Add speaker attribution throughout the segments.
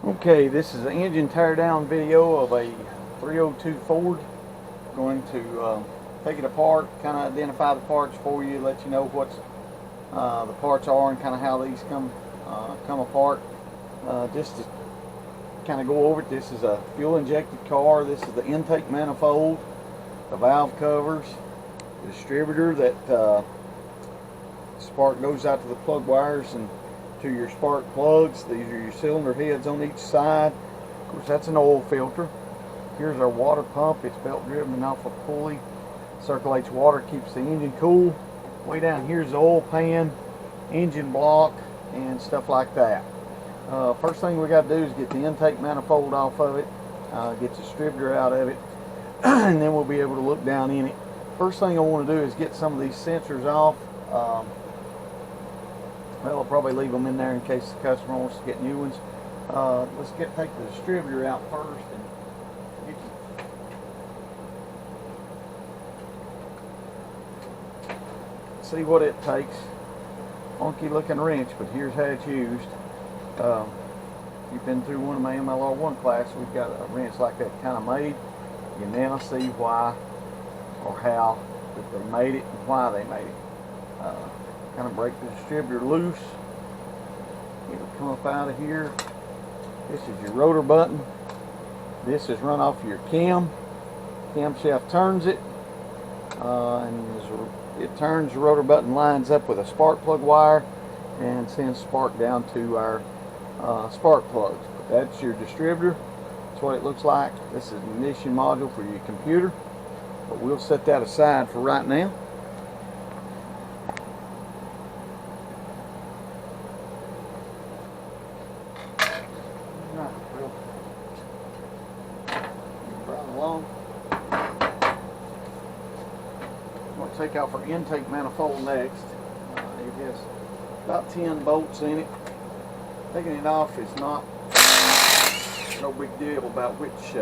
Speaker 1: Okay, this is an engine tear down video of a 302 Ford. Going to take it apart, kind of identify the parts for you, let you know what the parts are and kind of how these come apart. Just to kind of go over it, this is a fuel injected car. This is the intake manifold, the valve covers, the distributor that spark goes out to the plug wires and to your spark plugs. These are your cylinder heads on each side. Of course, that's an oil filter. Here's our water pump. It's belt driven off a pulley. Circulates water, keeps the engine cool. Way down here's the oil pan, engine block, and stuff like that. First thing we got to do is get the intake manifold off of it, get the distributor out of it, and then we'll be able to look down in it. First thing I want to do is get some of these sensors off. Well, I'll probably leave them in there in case the customer wants to get new ones. Let's take the distributor out first and see what it takes. Funky looking wrench, but here's how it's used. If you've been through one of my MLR1 class, we've got a wrench like that kind of made. You now see why or how that they made it and why they made it. Kind of break the distributor loose. It'll come up out of here. This is your rotor button. This is run off of your cam. Camshaft turns it, and as it turns, the rotor button lines up with a spark plug wire and sends spark down to our spark plugs. But that's your distributor. That's what it looks like. This is an ignition module for your computer, but we'll set that aside for right now. We'll take out our intake manifold next. It has about 10 bolts in it. Taking it off is no big deal about which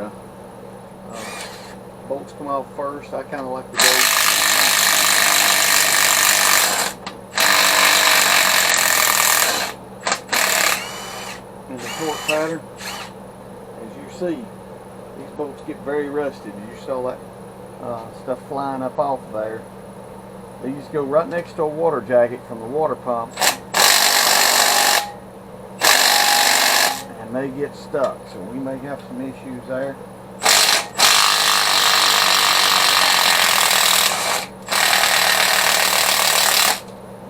Speaker 1: bolts come off first. I kind of like to go in the torque pattern. As you see, these bolts get very rusted. You saw that stuff flying up off there. These go right next to a water jacket from the water pump, and they get stuck, so we may have some issues there.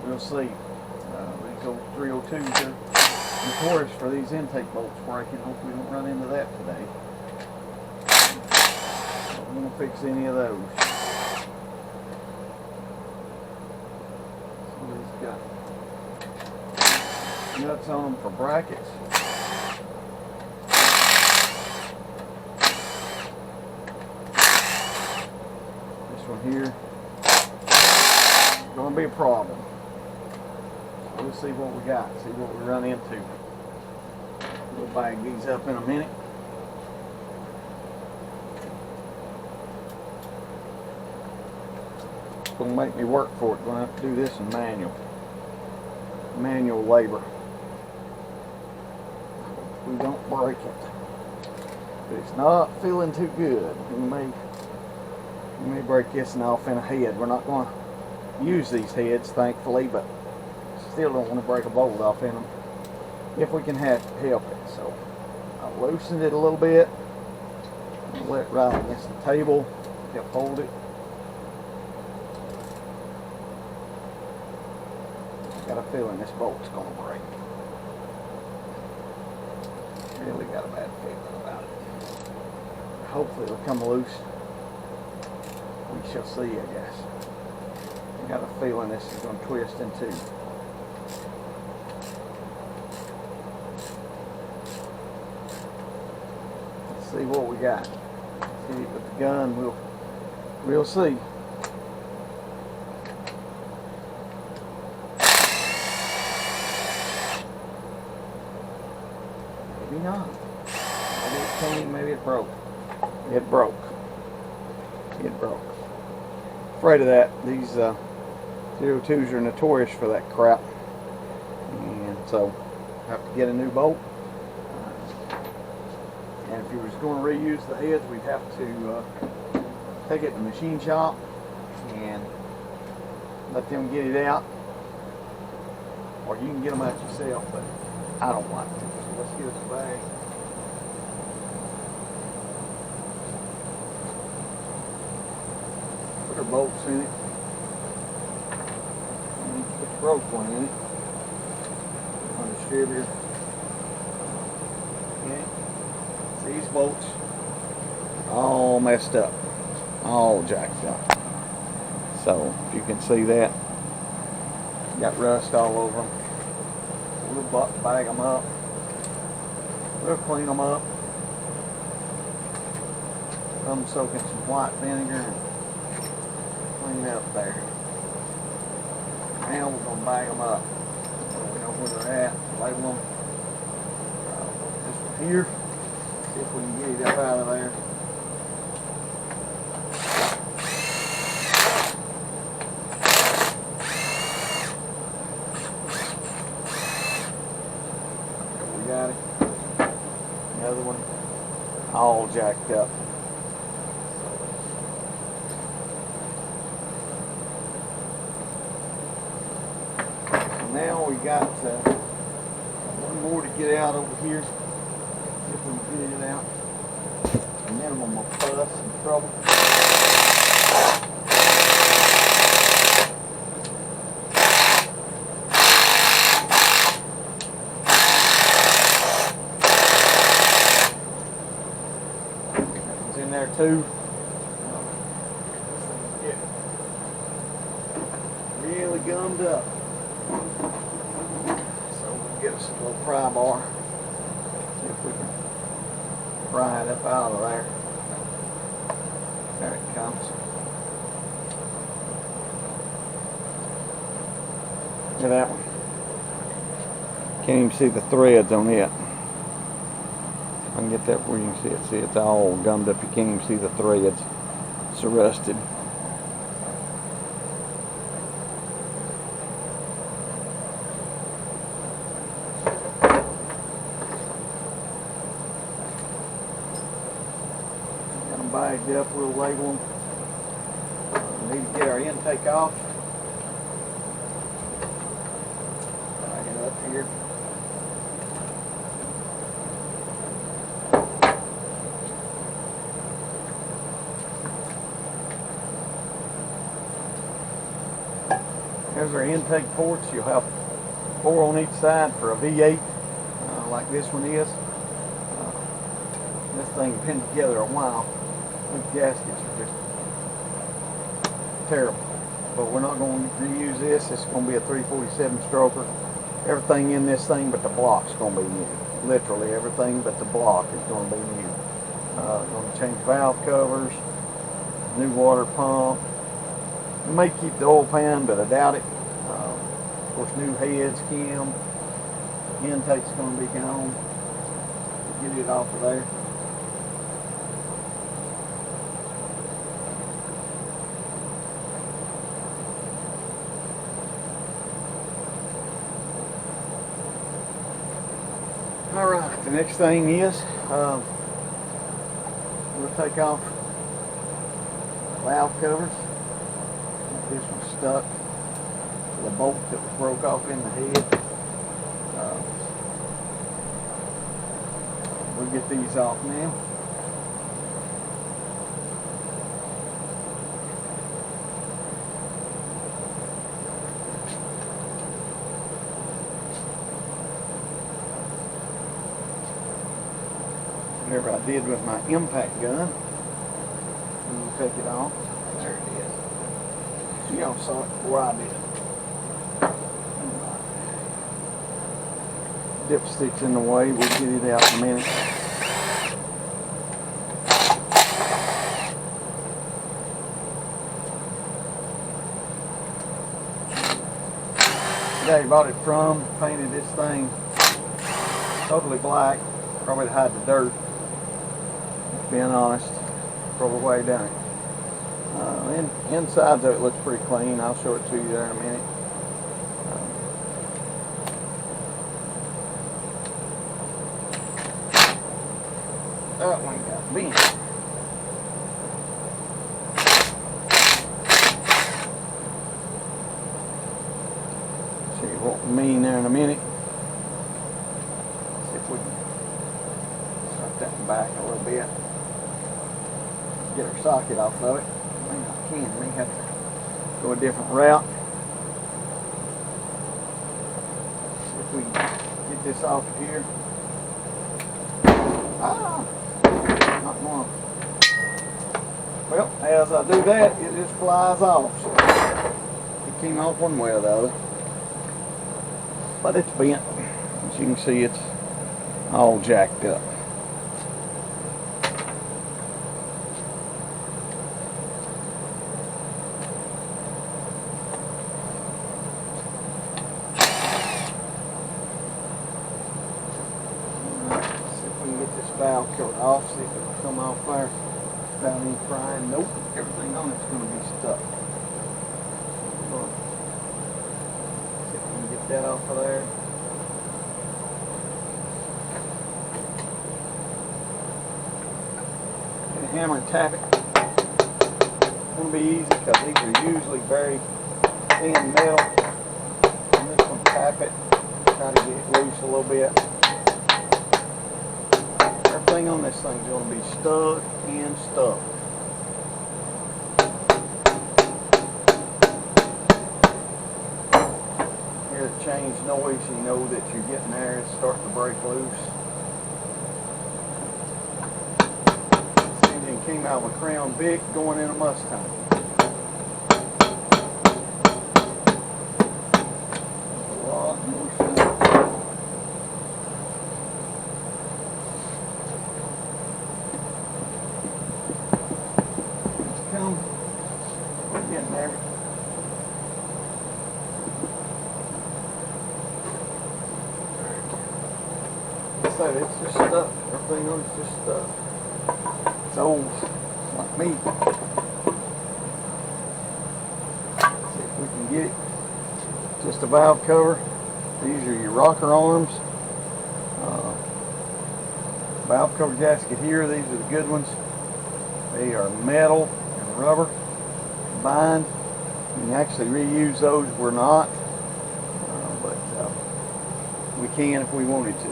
Speaker 1: We'll see. These old 302s are notorious for these intake bolts breaking. Hopefully we don't run into that today. I'm going to fix any of those. So these got nuts on them for brackets. This one here is going to be a problem. So we'll see what we got, see what we run into. We'll bag these up in a minute. It's going to make me work for it. Going to have to do this in manual labor. We don't break it. But it's not feeling too good. We may break this off in a head. We're not going to use these heads, thankfully, but still don't want to break a bolt off in them if we can help it. So I loosened it a little bit. I'll let it ride against the table, help hold it. Got a feeling this bolt's going to break. Really got a bad feeling about it. Hopefully it'll come loose. We shall see, I guess. I got a feeling this is going to twist in two. Let's see what we got. See it with the gun. We'll see. Maybe not. Maybe it came, maybe it broke. It broke. It broke. Afraid of that. These 02s are notorious for that crap. And so, have to get a new bolt. And if you was going to reuse the heads, we'd have to take it to the machine shop and let them get it out, or you can get them out yourself, but I don't like to. So let's get us a bag. Put our bolts in it. And put the broke one in it. On the distributor. Okay. These bolts all messed up, all jacked up. So if you can see that, got rust all over them. So we'll bag them up. We'll clean them up. I'm soaking some white vinegar and clean up there. Now we're going to bag them up. So we know where they're at. Label them. This one here. See if we can get it up out of there. We got it. Another one all jacked up. So now we got one more to get out over here. See if we can get it out. A minimum of fuss and trouble. In there too. This thing's getting really gummed up. So we'll get us a little pry bar. See if we can pry it up out of there. There it comes. Look at that one. Can't even see the threads on it. I can get that where you can see it. See, it's all gummed up. You can't even see the threads. It's rusted. Got them bagged up. We'll label them. We need to get our intake off. Bag it up here. There's our intake ports. You'll have 4 on each side for a V8, like this one is. This thing's been together a while. These gaskets are just terrible. But we're not going to reuse this. It's going to be a 347 stroker. Everything in this thing but the block's going to be new. Literally everything but the block is going to be new. Going to change valve covers, new water pump. We may keep the oil pan, but I doubt it. Of course, new heads, cam, intake's going to be gone. Get it off of there. All right, the next thing is we'll take off valve covers. This one's stuck to the bolt that was broke off in the head. We'll get these off now. Whatever I did with my impact gun, we'll take it off. There it is. You all saw it before I did. Dipstick's in the way. We'll get it out in a minute. Yeah, he bought it from, painted this thing totally black, probably to hide the dirt. Being honest, probably why he done it. Inside though, it looks pretty clean. I'll show it to you there in a minute. That one got bent. See what we mean there in a minute. See if we can start that back a little bit. Get our socket off of it. May not can. May have to go a different route. See if we can get this off of here. Ah, not going. Well, as I do that, it just flies off. So it came off one way or the other. But it's bent. As you can see, it's all jacked up. Valve cover off, see if it'll come off there without any prying. Nope, everything on it's going to be stuck. See if we can get that off of there. And hammer and tap it. It's going to be easy because these are usually very thin metal. I'm just going to tap it, try to get it loose a little bit. Everything on this thing is going to be stuck and stuck. Hear the change noise, you know that you're getting there. It's starting to break loose. This engine came out with a Crown Vic going in a Mustang. A lot more stuff. We're getting there. So it's just stuck. Everything on it's just stuck. It's old, like me. See if we can get it. Just a valve cover. These are your rocker arms. Valve cover gasket here. These are the good ones. They are metal and rubber combined. You can actually reuse those. We're not, but we can if we wanted to.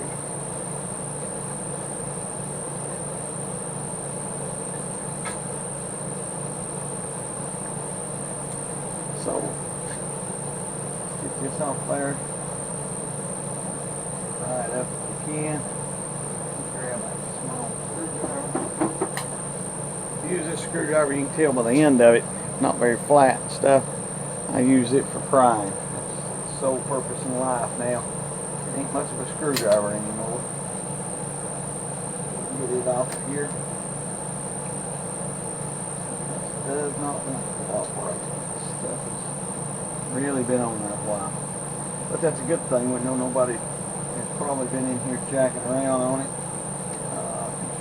Speaker 1: So get this off there. Pry it up if we can. Grab a small screwdriver. Use this screwdriver, you can tell by the end of it, not very flat and stuff. I use it for prying. That's its sole purpose in life now. It ain't much of a screwdriver anymore. Get it off of here. It does not want to cooperate. This stuff has really been on there a while. But that's a good thing. We know nobody has probably been in here jacking around on it.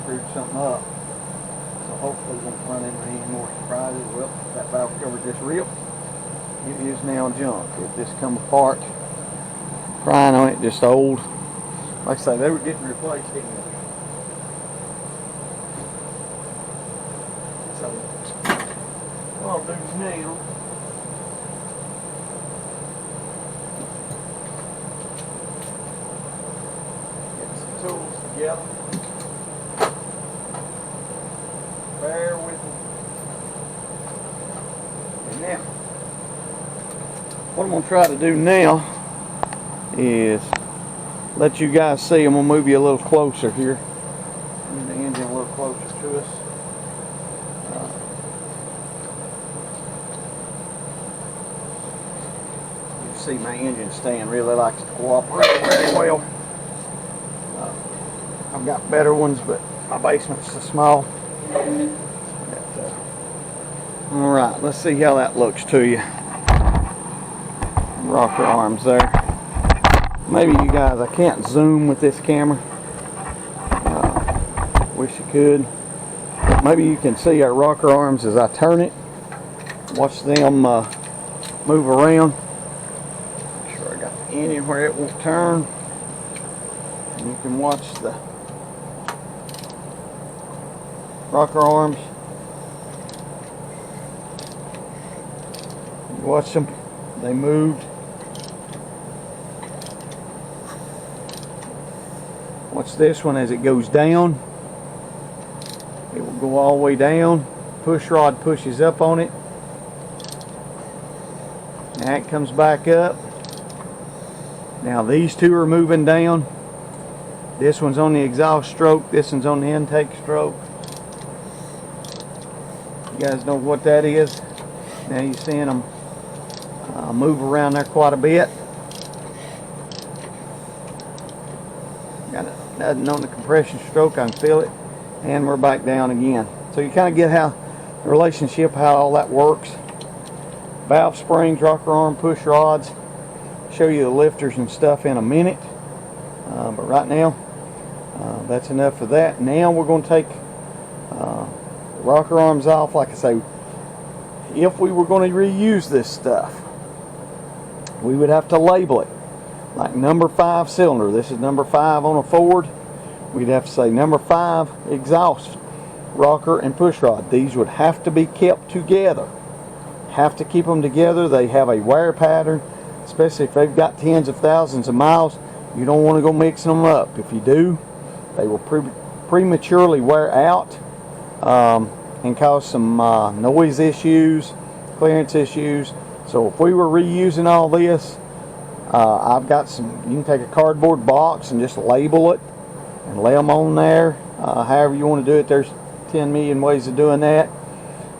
Speaker 1: Screwed something up. Hopefully we won't run into any more surprises. Well, that valve cover just ripped. It is now junk. It just come apart. Prying on it, just old. Like I say, they were getting replaced anyway. So, what I'll do now, get some tools together. Bear with me. And now, what I'm going to try to do now is let you guys see. I'm going to move you a little closer here. Move the engine a little closer to us. You see my engine stand really likes to cooperate very well. I've got better ones, but my basement's so small. Alright, let's see how that looks to you. Rocker arms there. Maybe you guys, I can't zoom with this camera. Wish you could. But maybe you can see our rocker arms as I turn it. Watch them move around. Make sure I got the engine where it won't turn. And you can watch the rocker arms. Watch them, they moved. Watch this one as it goes down. It will go all the way down. Push rod pushes up on it. Now it comes back up. Now these two are moving down. This one's on the exhaust stroke. This one's on the intake stroke. You guys know what that is. Now you're seeing them move around there quite a bit. Got nothing on the compression stroke. I can feel it. And we're back down again. So you kind of get how the relationship, how all that works. Valve springs, rocker arm, push rods. Show you the lifters and stuff in a minute. But right now, that's enough for that. Now we're going to take the rocker arms off. Like I say, if we were going to reuse this stuff, we would have to label it. Like number 5 cylinder. This is number 5 on a Ford. We'd have to say number 5 exhaust rocker and push rod. These would have to be kept together. Have to keep them together. They have a wear pattern, especially if they've got tens of thousands of miles. You don't want to go mixing them up. If you do, they will prematurely wear out and cause some noise issues, clearance issues. So if we were reusing all this, I've got some, you can take a cardboard box and just label it and lay them on there. However you want to do it, there's 10 million ways of doing that.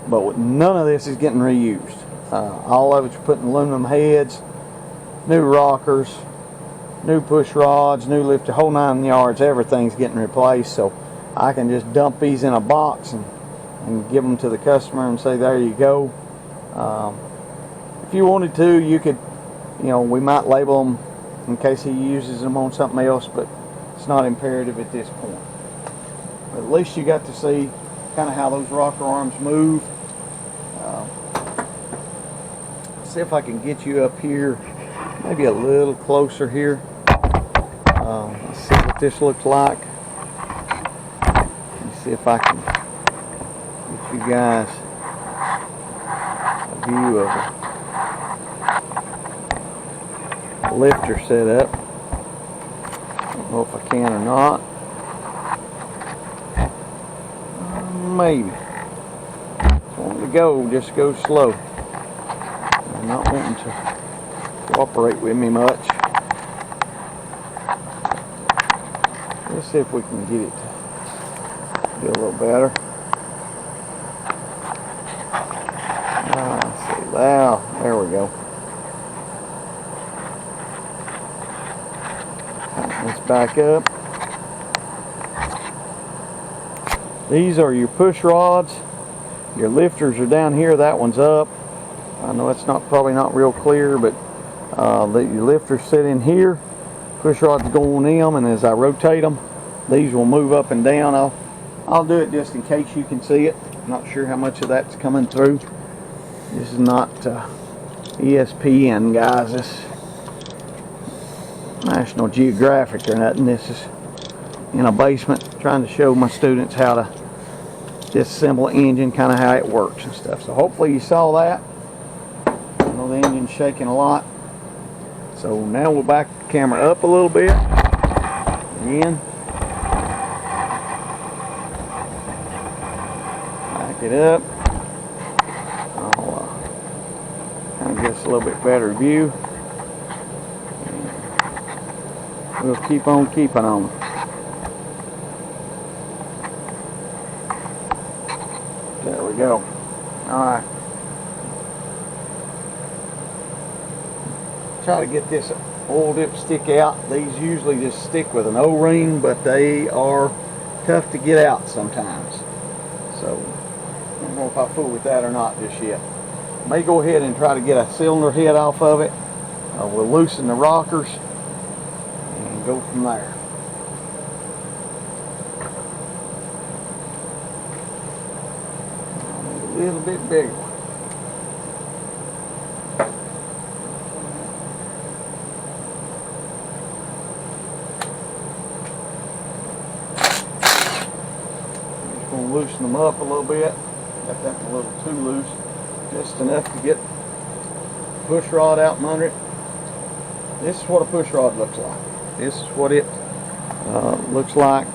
Speaker 1: But none of this is getting reused. All of it's putting aluminum heads, new rockers, new push rods, new lifter, whole 9 yards. Everything's getting replaced. So I can just dump these in a box and give them to the customer and say, there you go. If you wanted to, you could, you know, we might label them in case he uses them on something else, but it's not imperative at this point. But at least you got to see kind of how those rocker arms move. See if I can get you up here, maybe a little closer here. Let's see what this looks like. Let's see if I can get you guys a view of the lifter setup. I don't know if I can or not. Maybe. Want to go, just go slow. I'm not wanting to cooperate with me much. Let's see if we can get it to be a little better. See, wow, there we go. Let's back up. These are your push rods. Your lifters are down here. That one's up. I know it's probably not real clear, but your lifters sit in here. Push rods go on them, and as I rotate them, these will move up and down. I'll do it just in case you can see it. I'm not sure how much of that's coming through. This is not ESPN, guys. This National Geographic or nothing. This is in a basement trying to show my students how to disassemble an engine, kind of how it works and stuff. So hopefully you saw that. I know the engine's shaking a lot. So now we'll back the camera up a little bit. Again. Back it up. I'll kind of get us a little bit better view. We'll keep on keeping on. There we go. Alright. Try to get this oil dip stick out. These usually just stick with an O-ring, but they are tough to get out sometimes. So, I don't know if I fool with that or not just yet. May go ahead and try to get a cylinder head off of it. We'll loosen the rockers and go from there. A little bit bigger. going to loosen them up a little bit. Got that a little too loose, just enough to get the push rod out from under it. This is what a push rod looks like. This is what it looks like.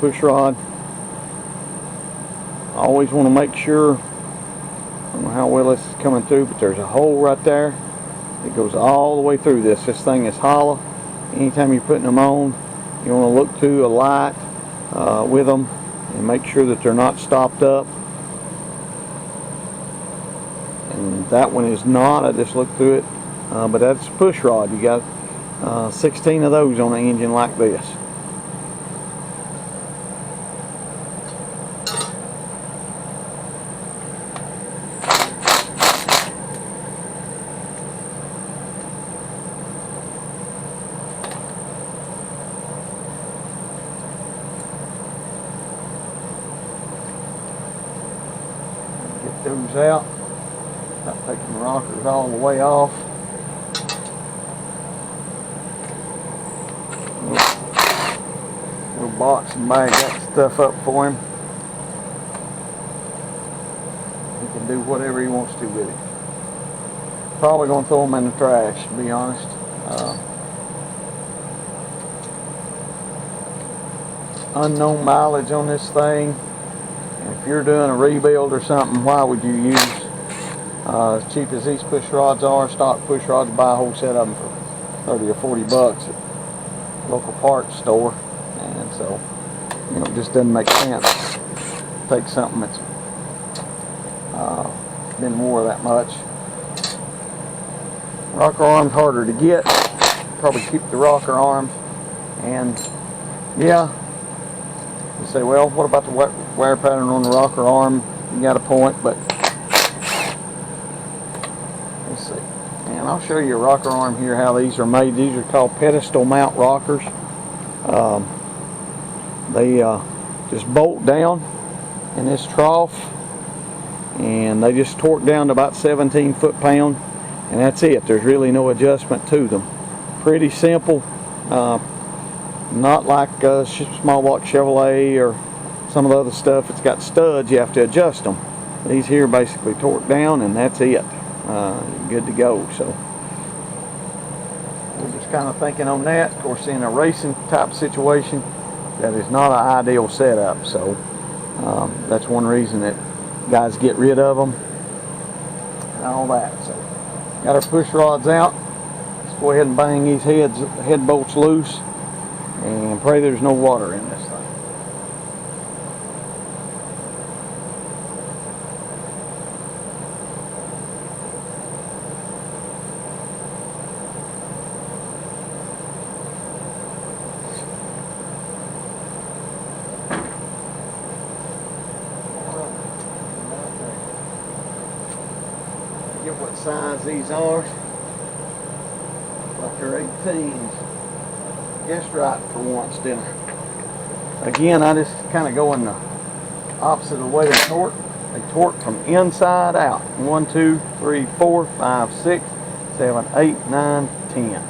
Speaker 1: Push rod. I always want to make sure, I don't know how well this is coming through, but there's a hole right there. It goes all the way through this. This thing is hollow. Anytime you're putting them on, you want to look through a light with them and make sure that they're not stopped up. And that one is not. I just looked through it. But that's a push rod. You got 16 of those on an engine like this. Get those out. Not taking the rockers all the way off. Little box and bag that stuff up for him. He can do whatever he wants to with it. Probably going to throw them in the trash, to be honest. Unknown mileage on this thing. And if you're doing a rebuild or something, why would you use, as cheap as these push rods are, stock push rods, buy a whole set of them for 30 or 40 bucks at local parts store? And so, you know, it just doesn't make sense. Take something that's been wore that much. Rocker arm's harder to get. Probably keep the rocker arms. And yeah, you say, well, what about the wear pattern on the rocker arm? You got a point, but let's see. And I'll show you a rocker arm here, how these are made. These are called pedestal mount rockers. They just bolt down in this trough, and they just torque down to about 17 foot-pound, and that's it. There's really no adjustment to them. Pretty simple. Not like small block Chevrolet or some of the other stuff. It's got studs. You have to adjust them. These here basically torque down, and that's it. You're good to go. So we're just kind of thinking on that. Of course, in a racing type situation, that is not an ideal setup. So that's one reason that guys get rid of them and all that. So got our push rods out. Let's go ahead and bang these head bolts loose and pray there's no water in this thing. Get what size these are. Like they're 18s. Guess right for once, didn't I? Again, I just kind of go in the opposite of the way they torque. They torque from inside out. 1, 2, 3, 4, 5, 6, 7, 8, 9, 10.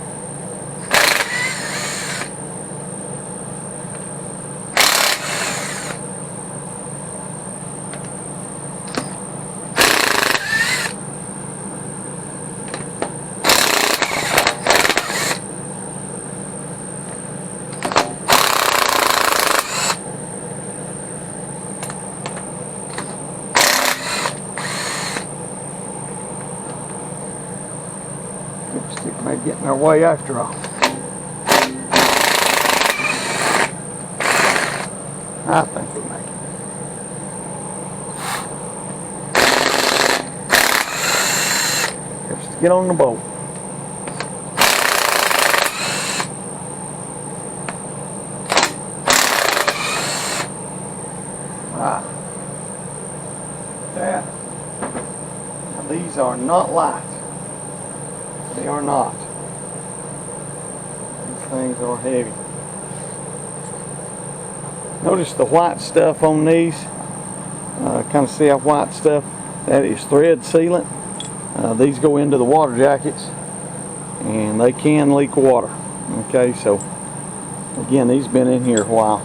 Speaker 1: Stick may get in our way after all. I think we make it. Just get on the boat. Right. That. Now these are not light. They are not. These things are heavy. Notice the white stuff on these. Kind of see that white stuff. That is thread sealant. These go into the water jackets, and they can leak water. Okay, so again, these have been in here a while.